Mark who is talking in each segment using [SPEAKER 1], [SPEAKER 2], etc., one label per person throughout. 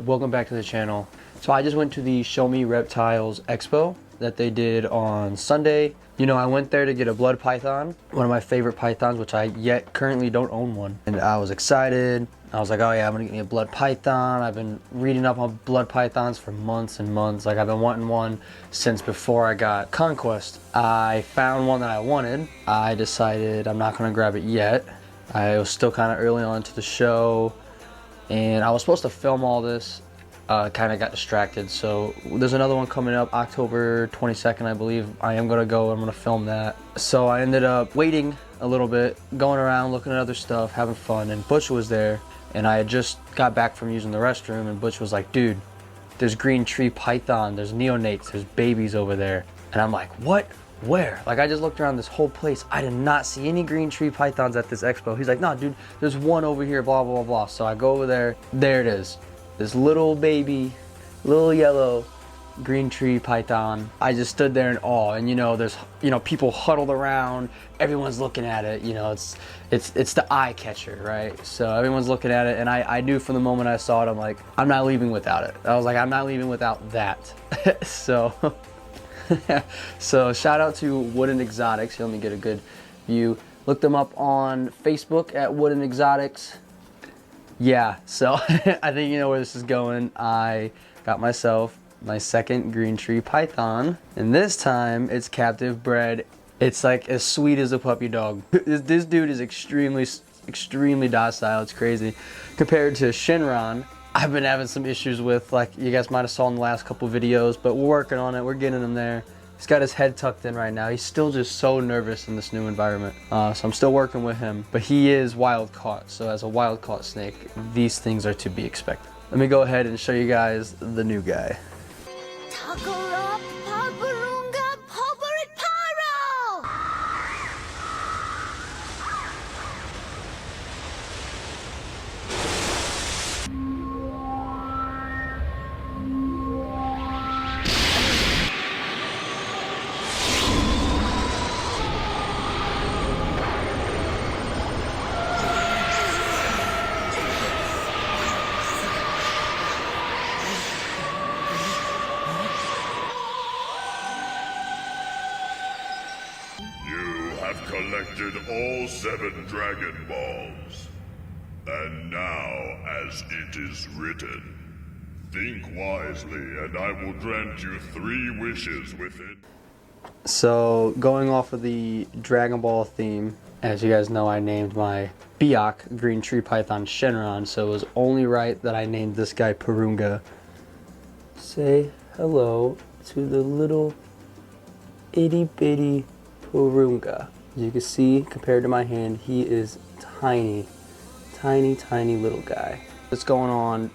[SPEAKER 1] Welcome back to the channel. So I just went to the Show Me Reptiles Expo that they did on Sunday. You know, I went there to get a blood python, one of my favorite pythons, which I yet currently don't own one. And I was excited. I was like, oh yeah, I'm gonna get me a blood python. I've been reading up on blood pythons for months and months. Like, I've been wanting one since before I got Conquest. I found one that I wanted. I decided I'm not gonna grab it yet. I was still kind of early on to the show, and I was supposed to film all this. Kind of got distracted, so there's another one coming up October 22nd, I believe. I am gonna go. I'm gonna film that. So I ended up waiting a little bit, going around looking at other stuff, having fun, and Butch was there, and I had just got back from using the restroom, and Butch was like, dude, there's green tree python, there's neonates, there's babies over there. And I'm like, what? Where? Like, I just looked around this whole place. I did not see any green tree pythons at this expo. He's like, no, dude, there's one over here, blah, blah, blah. So I go over there. There it is. This little baby, little yellow green tree python. I just stood there in awe. And, you know, there's, you know, people huddled around. Everyone's looking at it. You know, it's the eye catcher, right? So everyone's looking at it. And I knew from the moment I saw it, I'm like, I'm not leaving without it. I was like, I'm not leaving without that. So... So shout out to Wooden Exotics. Let me get a good view. Look them up on Facebook at Wooden Exotics. Yeah, so I think you know where this is going. I got myself my second green tree python, and this time it's captive bred. It's like as sweet as a puppy dog. This dude is extremely docile. It's crazy. Compared to Shinron, I've been having some issues with, like you guys might have saw in the last couple videos, but we're working on it. We're getting him there. He's got his head tucked in right now. He's still just so nervous in this new environment. So I'm still working with him, but he is wild caught. So as a wild caught snake, these things are to be expected. Let me go ahead and show you guys the new guy.
[SPEAKER 2] Have collected all 7 Dragon Balls. And now, as it is written, think wisely and I will grant you 3 wishes with it.
[SPEAKER 1] So going off of the Dragon Ball theme, as you guys know, I named my Biak green tree python Shenron, so it was only right that I named this guy Purunga. Say hello to the little itty bitty Purunga. As you can see, compared to my hand, he is tiny, tiny little guy. It's going on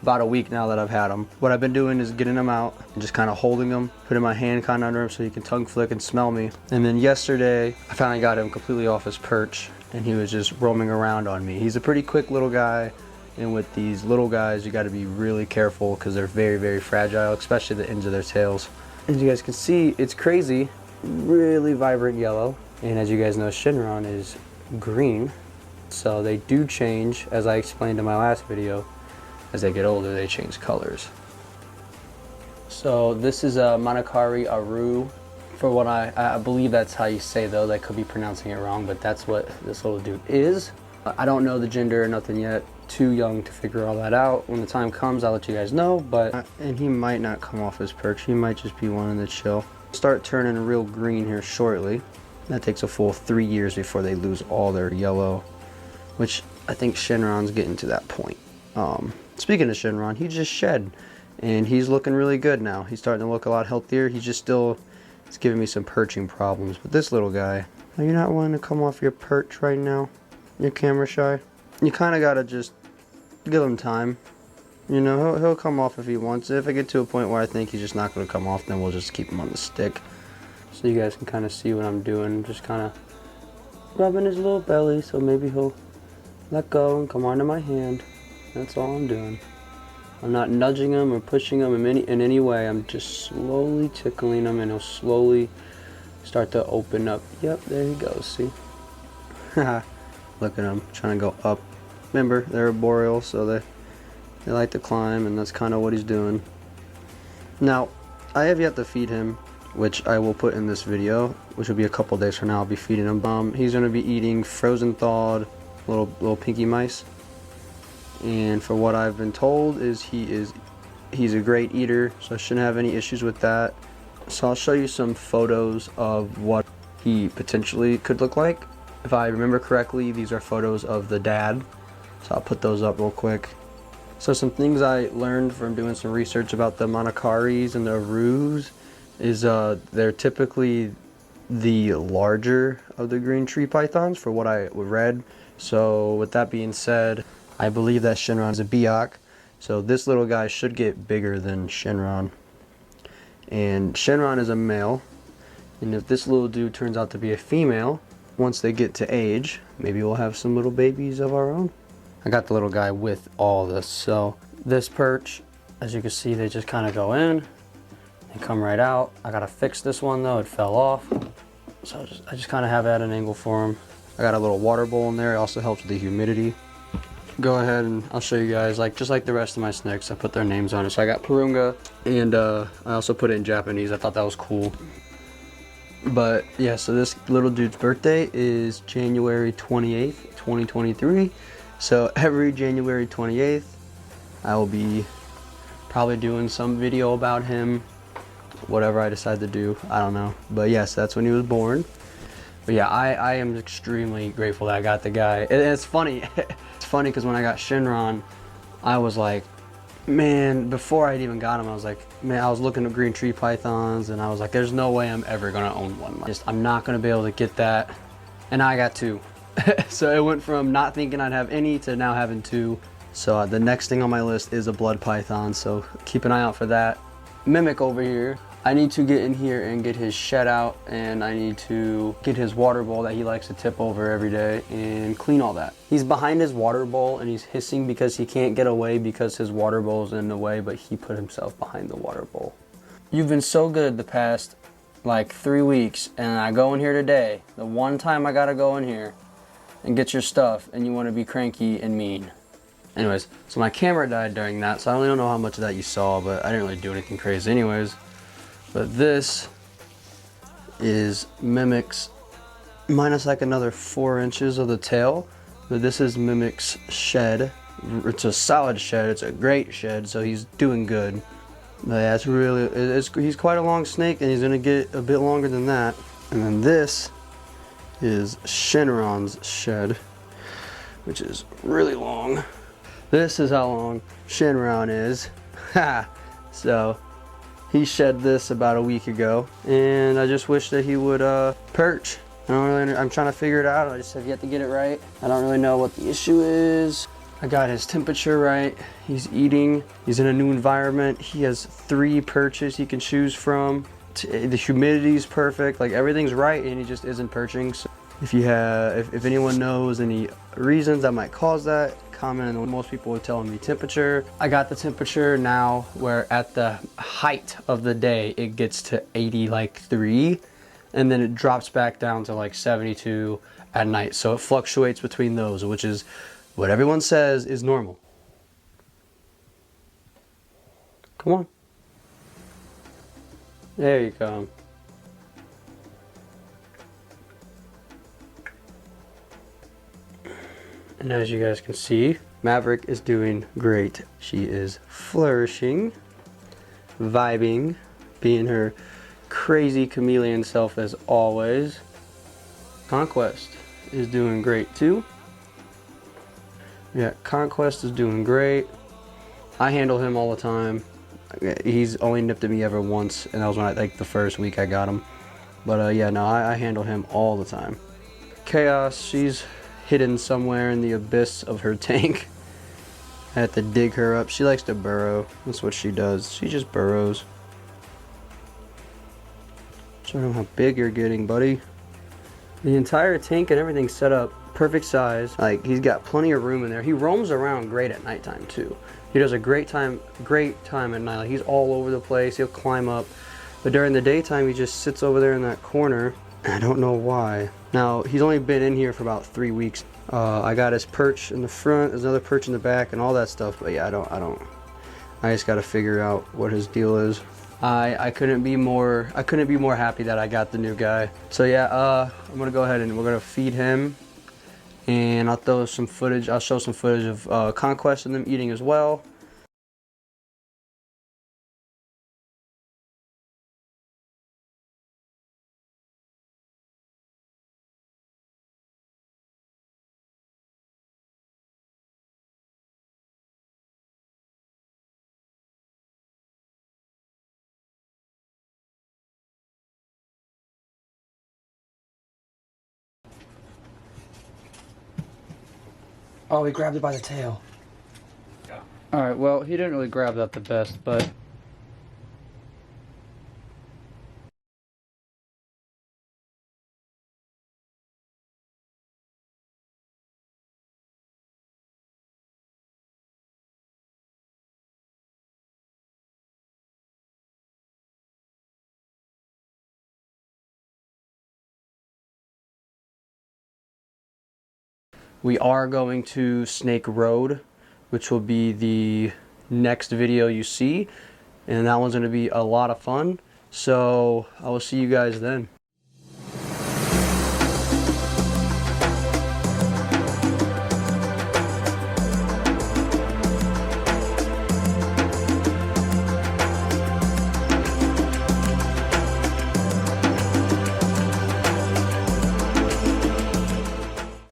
[SPEAKER 1] about a week now that I've had him. What I've been doing is getting him out and just kind of holding him, putting my hand kind of under him so he can tongue flick and smell me. And then yesterday, I finally got him completely off his perch and he was just roaming around on me. He's a pretty quick little guy, and with these little guys, you got to be really careful because they're very fragile, especially the ends of their tails. As you guys can see, it's crazy, really vibrant yellow. And as you guys know, Shinron is green, so they do change, as I explained in my last video. As they get older, they change colors. So this is a Manakari Aru. For what I believe that's how you say, though. I could be pronouncing it wrong, but that's what this little dude is. I don't know the gender or nothing yet. Too young to figure all that out. When the time comes, I'll let you guys know. But and he might not come off his perch. He might just be wanting to chill. Start turning real green here shortly. That takes a full 3 years before they lose all their yellow, which I think Shinron's getting to that point. Speaking of Shinron, he just shed, and he's looking really good now. He's starting to look a lot healthier. He's just still, it's giving me some perching problems. But this little guy, are you not wanting to come off your perch right now? You're camera shy? You kind of got to just give him time. You know, he'll come off if he wants. If I get to a point where I think he's just not going to come off, then we'll just keep him on the stick. So you guys can kind of see what I'm doing. Just kind of rubbing his little belly, so maybe he'll let go and come onto my hand. That's all I'm doing. I'm not nudging him or pushing him in any way. I'm just slowly tickling him, and he'll slowly start to open up. Yep, there he goes, see? Look at him, trying to go up. Remember, they're arboreal, so they They like to climb, and that's kind of what he's doing. Now, I have yet to feed him, which I will put in this video, which will be a couple days from now. I'll be feeding him. He's going to be eating frozen thawed little pinky mice. And for what I've been told is he's a great eater, so I shouldn't have any issues with that. So I'll show you some photos of what he potentially could look like. If I remember correctly, these are photos of the dad. So I'll put those up real quick. So some things I learned from doing some research about the Manakaris and the Arus is they're typically the larger of the green tree pythons for what I read. So with that being said, I believe that Shenron is a Biak. So this little guy should get bigger than Shenron. And Shenron is a male. And if this little dude turns out to be a female, once they get to age, maybe we'll have some little babies of our own. I got the little guy with all this. So this perch, as you can see, they just kind of go in and come right out. I gotta fix this one though, it fell off. So I just kind of have it at an angle for him. I got a little water bowl in there. It also helps with the humidity. Go ahead and I'll show you guys, just like the rest of my snakes, I put their names on it. So I got Purunga, and I also put it in Japanese. I thought that was cool. But yeah, so this little dude's birthday is January 28th, 2023. So every January 28th, I will be probably doing some video about him, whatever I decide to do, I don't know. But yes, that's when he was born. But yeah, I am extremely grateful that I got the guy. And it's funny, it's funny because when I got Shenron, I was like, man, before I even got him, I was like, man, I was looking at green tree pythons and I was like, there's no way I'm ever gonna own one. I'm not gonna be able to get that. And I got two. So it went from not thinking I'd have any to now having two. So the next thing on my list is a blood python, so keep an eye out for that. Mimic over here, I need to get in here and get his shed out, and I need to get his water bowl that he likes to tip over every day and clean all that. He's behind his water bowl and he's hissing because he can't get away because his water bowl is in the way, but he put himself behind the water bowl. You've been so good the past like 3 weeks, and I go in here today, the one time I gotta go in here and get your stuff, and you want to be cranky and mean. Anyways, so my camera died during that, so I really don't know how much of that you saw, but I didn't really do anything crazy anyways. But this is Mimic's minus like another 4 inches of the tail. But this is Mimic's shed. It's a solid shed, it's a great shed, so he's doing good. But yeah, he's quite a long snake, and he's gonna get a bit longer than that. And then this is Shenron's shed, which is really long. This is how long Shenron is. Ha! So he shed this about a week ago, and I just wish that he would perch. I'm trying to figure it out. I just have yet to get it right. I don't really know what the issue is. I got his temperature right. He's eating. He's in a new environment. He has 3 perches he can choose from. The humidity's perfect. Like everything's right, and he just isn't perching. So if anyone knows any reasons that might cause that, comment. And most people are telling me temperature. I got the temperature now where at the height of the day it gets to 83, and then it drops back down to like 72 at night. So it fluctuates between those, which is what everyone says is normal. Come on. There you go. And as you guys can see, Maverick is doing great. She is flourishing, vibing, being her crazy chameleon self as always. Conquest is doing great too. Yeah, Conquest is doing great. I handle him all the time. He's only nipped at me ever once, and that was when the first week I got him. But yeah, no, I handle him all the time. Chaos, she's hidden somewhere in the abyss of her tank. I had to dig her up. She likes to burrow. That's what she does. She just burrows. Show them how big you're getting, buddy. The entire tank and everything's set up perfect size. Like, he's got plenty of room in there. He roams around great at nighttime too. He does a great time at night. Like, he's all over the place. He'll climb up. But during the daytime, he just sits over there in that corner I don't know why. Now, he's only been in here for about 3 weeks. I got his perch in the front, there's another perch in the back, and all that stuff. But yeah, I just got to figure out what his deal is. I couldn't be more happy that I got the new guy. So yeah, I'm gonna go ahead and we're gonna feed him, and I'll show some footage of Conquest and them eating as well. Oh, he grabbed it by the tail.
[SPEAKER 3] Yeah.
[SPEAKER 1] Alright, well, he didn't really grab that the best, but... We are going to Snake Road, which will be the next video you see, and that one's going to be a lot of fun. So I will see you guys then.